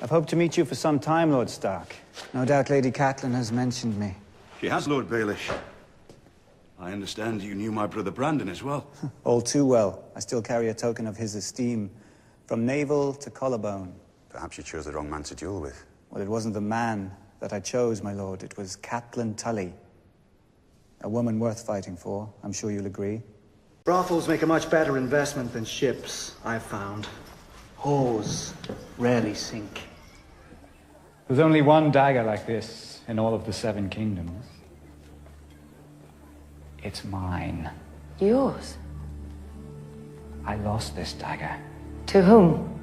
I've hoped to meet you for some time, Lord Stark. No doubt Lady Catelyn has mentioned me. She has, Lord Baelish. I understand you knew my brother Brandon as well. All too well. I still carry a token of his esteem, from navel to collarbone. Perhaps you chose the wrong man to duel with. Well, it wasn't the man that I chose, my lord. It was Catelyn Tully. A woman worth fighting for, I'm sure you'll agree. Brothels make a much better investment than ships, I've found. Whores rarely sink. There's only one dagger like this in all of the Seven Kingdoms. It's mine. Yours? I lost this dagger. To whom?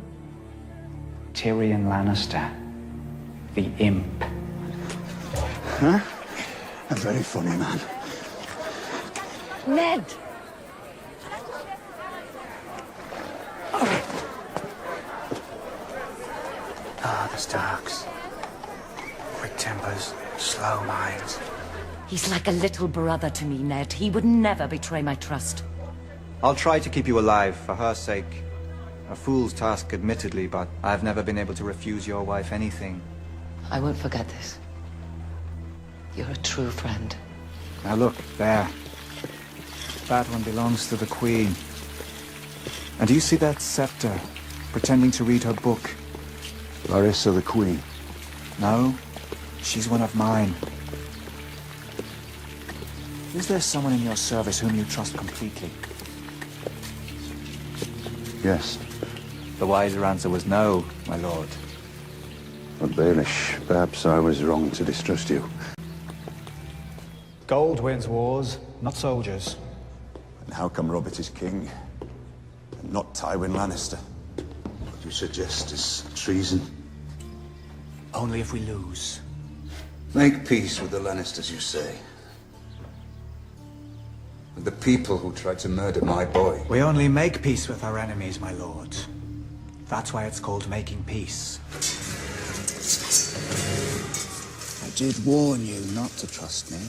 Tyrion Lannister. The imp. Huh? A very funny man. Ned! Ah, the Starks. Quick tempers, slow minds. He's like a little brother to me, Ned. He would never betray my trust. I'll try to keep you alive, for her sake. A fool's task, admittedly, but I've never been able to refuse your wife anything. I won't forget this. You're a true friend. Now look, there. That one belongs to the Queen. And do you see that scepter, pretending to read her book? Larissa the Queen. No, she's one of mine. Is there someone in your service whom you trust completely? Yes. The wiser answer was no, my lord. But Baelish, perhaps I was wrong to distrust you. Gold wins wars, not soldiers. And how come Robert is king, and not Tywin Lannister? What you suggest is treason. Only if we lose. Make peace with the Lannisters, you say? With the people who tried to murder my boy? We only make peace with our enemies, my lord. That's why it's called making peace. I did warn you not to trust me.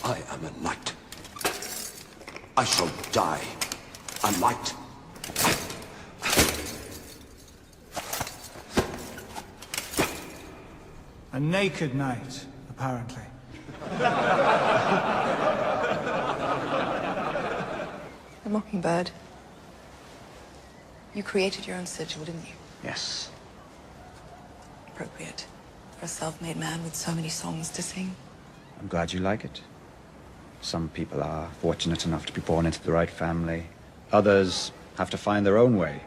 I am a knight. I shall die a knight. A naked knight, apparently. The Mockingbird. You created your own sigil, didn't you? Yes. Appropriate for a self-made man with so many songs to sing. I'm glad you like it. Some people are fortunate enough to be born into the right family. Others have to find their own way.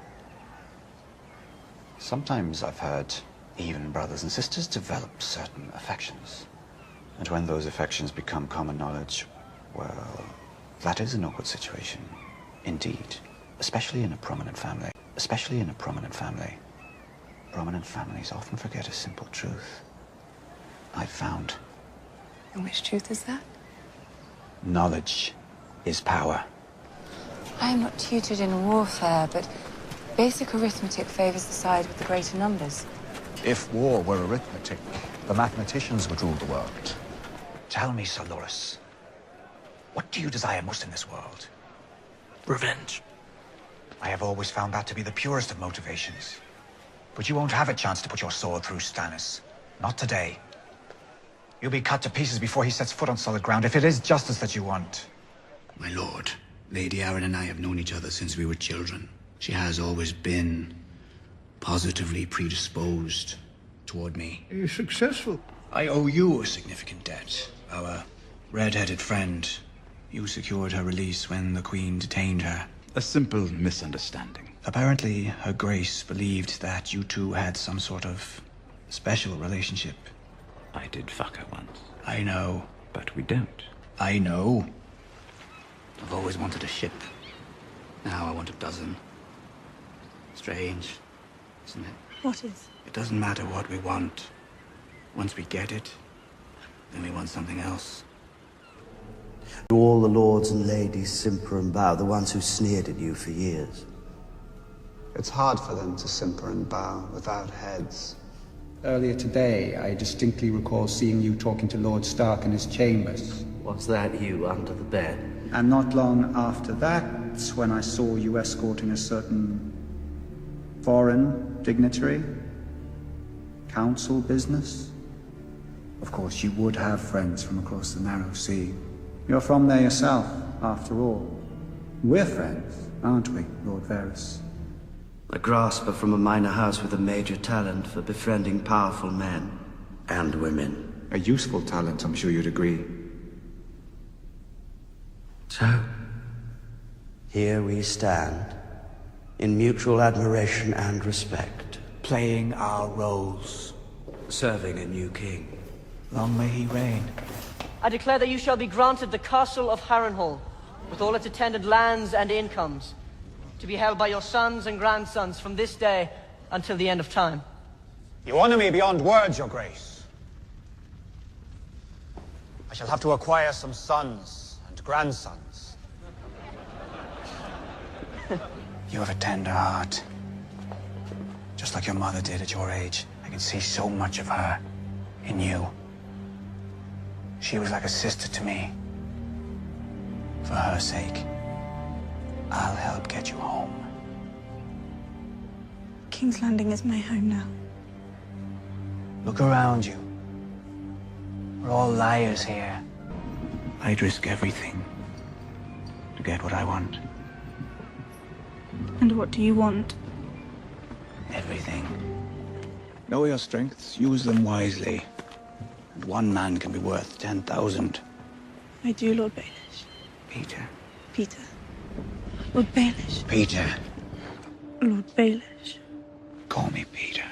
Sometimes I've heard even brothers and sisters develop certain affections. And when those affections become common knowledge, well, that is an awkward situation. Indeed. Especially in a prominent family. Especially in a prominent family. Prominent families often forget a simple truth. I've found. And which truth is that? Knowledge is power. I am not tutored in warfare, but basic arithmetic favors the side with the greater numbers. If war were arithmetic, the mathematicians would rule the world. Tell me, Sir Loras, what do you desire most in this world? Revenge. I have always found that to be the purest of motivations. But you won't have a chance to put your sword through Stannis. Not today. You'll be cut to pieces before he sets foot on solid ground, if it is justice that you want. My lord, Lady Arryn and I have known each other since we were children. She has always been positively predisposed toward me. Are you successful? I owe you a significant debt. Our red-headed friend. You secured her release when the Queen detained her. A simple misunderstanding. Apparently, Her Grace believed that you two had some sort of special relationship. I did fuck her once. I know. But we don't. I know. I've always wanted a ship. Now I want a dozen. Strange, isn't it? What is? It doesn't matter what we want. Once we get it, then we want something else. All the lords and ladies simper and bow, the ones who sneered at you for years. It's hard for them to simper and bow without heads. Earlier today, I distinctly recall seeing you talking to Lord Stark in his chambers. Was that you under the bed? And not long after that, when I saw you escorting a certain foreign dignitary? Council business? Of course, you would have friends from across the narrow sea. You're from there yourself, after all. We're friends, aren't we, Lord Varys? A grasper from a minor house with a major talent for befriending powerful men and women. A useful talent, I'm sure you'd agree. So, here we stand, in mutual admiration and respect, Playing our roles. serving a new king. Long may he reign. I declare that you shall be granted the castle of Harrenhal, with all its attendant lands and incomes, to be held by your sons and grandsons from this day until the end of time. You honor me beyond words, your grace. I shall have to acquire some sons and grandsons. You have a tender heart. Just like your mother did at your age. I can see so much of her in you. She was like a sister to me. For her sake, I'll help get you home. King's Landing is my home now. Look around you. We're all liars here. I'd risk everything to get what I want. And what do you want? Everything. Know your strengths, use them wisely. And one man can be worth 10,000. I do, Lord Baelish. Peter. Peter. Lord Baelish. Peter. Lord Baelish. Call me Peter.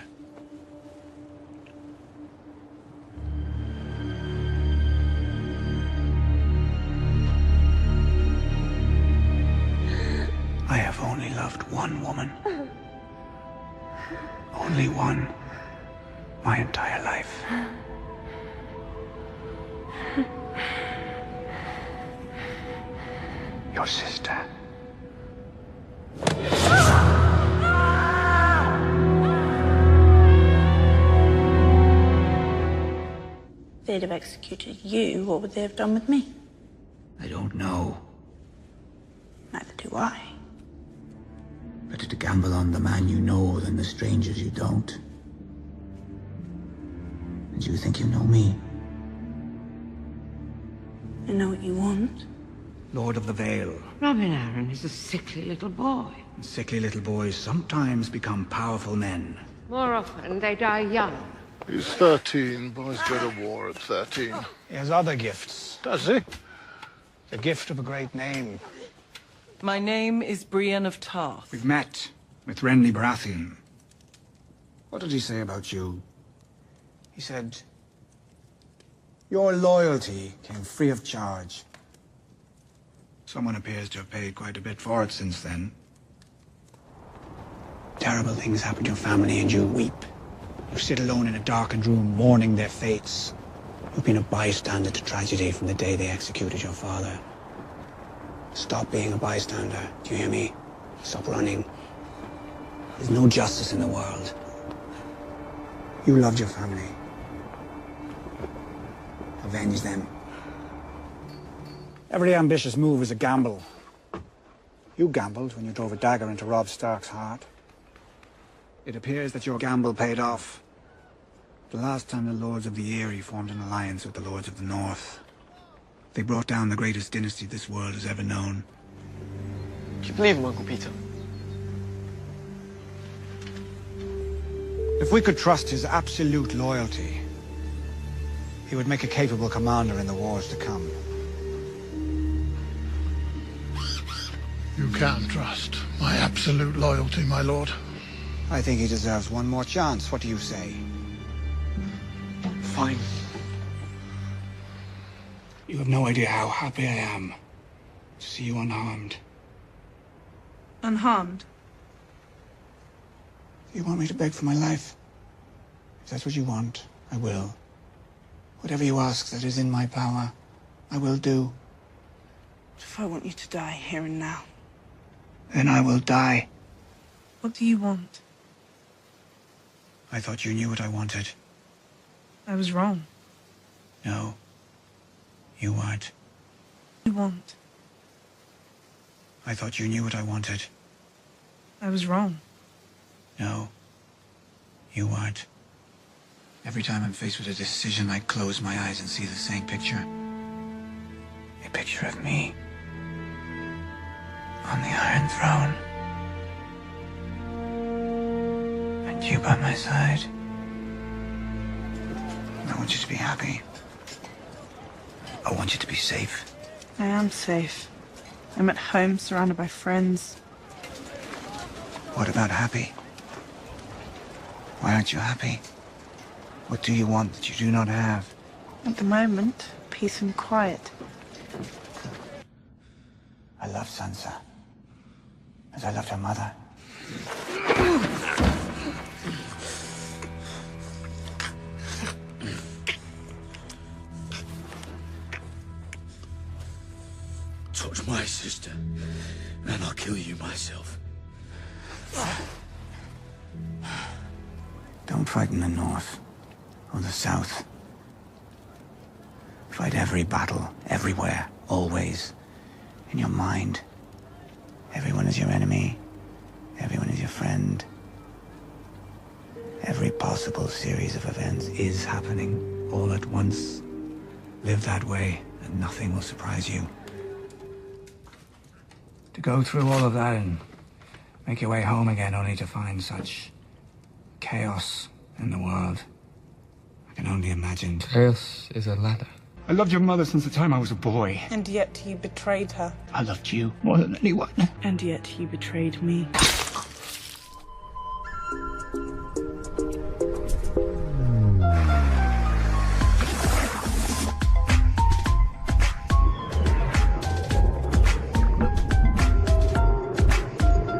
I have only loved one woman. Only one. My entire life. Your sister. If they'd have executed you, what would they have done with me? I don't know. Neither do I. Better to gamble on the man you know than the strangers you don't. And you think you know me? I know what you want. Lord of the Vale. Robin Arryn is a sickly little boy. And sickly little boys sometimes become powerful men. More often, they die young. He's 13. Boys go to war at 13. He has other gifts. Does he? The gift of a great name. My name is Brienne of Tarth. We've met with Renly Baratheon. What did he say about you? He said, your loyalty came free of charge. Someone appears to have paid quite a bit for it since then. Terrible things happen to your family and you weep. You sit alone in a darkened room mourning their fates. You've been a bystander to tragedy from the day they executed your father. Stop being a bystander, do you hear me? Stop running. There's no justice in the world. You loved your family. Avenge them. Every ambitious move is a gamble. You gambled when you drove a dagger into Robb Stark's heart. It appears that your gamble paid off. The last time the Lords of the Eyrie formed an alliance with the Lords of the North, they brought down the greatest dynasty this world has ever known. Do you believe him, Uncle Peter? If we could trust his absolute loyalty, he would make a capable commander in the wars to come. You can trust my absolute loyalty, my lord. I think he deserves one more chance. What do you say? Fine. You have no idea how happy I am to see you unharmed. Unharmed? You want me to beg for my life? If that's what you want, I will. Whatever you ask that is in my power, I will do. If I want you to die here and now. Then I will die. What do you want? I thought you knew what I wanted. I was wrong. No. You weren't. You want? I thought you knew what I wanted. I was wrong. No. You weren't. Every time I'm faced with a decision, I close my eyes and see the same picture. A picture of me. On the Iron Throne. And you by my side. I want you to be happy. I want you to be safe. I am safe. I'm at home, surrounded by friends. What about happy? Why aren't you happy? What do you want that you do not have? At the moment, peace and quiet. I love Sansa. As I loved her mother. Touch my sister, and I'll kill you myself. Don't fight in the north or the south. Fight every battle, everywhere, always. In your mind. Everyone is your enemy. Everyone is your friend. Every possible series of events is happening all at once. Live that way, and nothing will surprise you. To go through all of that and make your way home again only to find such chaos in the world. I can only imagine. Chaos is a ladder. I loved your mother since the time I was a boy. And yet you betrayed her. I loved you more than anyone. And yet you betrayed me.